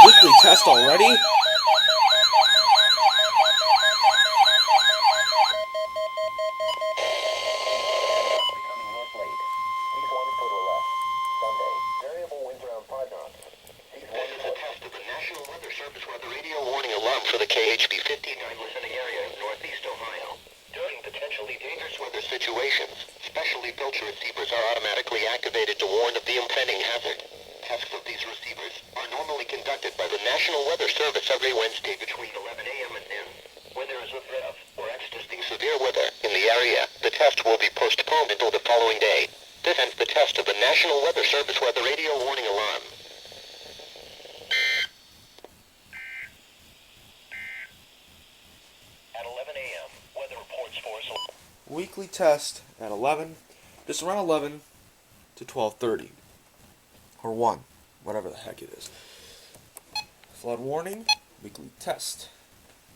Weekly test already? For the KHB 59 listening area of northeast Ohio. During potentially dangerous weather situations, specially built receivers are automatically activated to warn of the impending hazard. Tests of these receivers are normally conducted by the National Weather Service every Wednesday between 11 a.m. and noon. When there is a threat of or existing severe weather in the area, the test will be postponed until the following day. This ends the test of the National Weather Service weather radio warning alarm. At 11 a.m., weather reports for Weekly test at 11, just around 11 to 12:30, or 1, whatever the heck it is. Flood warning, weekly test.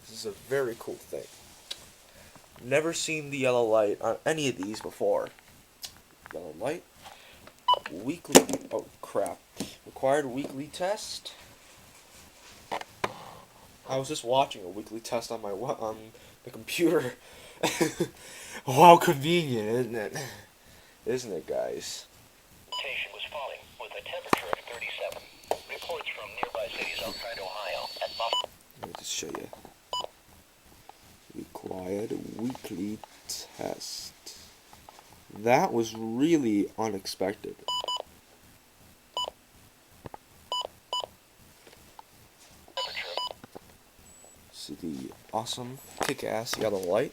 This is a very cool thing. Never seen the yellow light on any of these before. Yellow light, weekly, oh crap, required weekly test. I was just watching a weekly test on the computer. How convenient, isn't it? Isn't it, guys? Precipitation was falling with a temperature of 37. Reports from nearby cities outside Ohio at Buffalo. Let me just show you. Required weekly test. That was really unexpected. See the awesome kick-ass yellow light.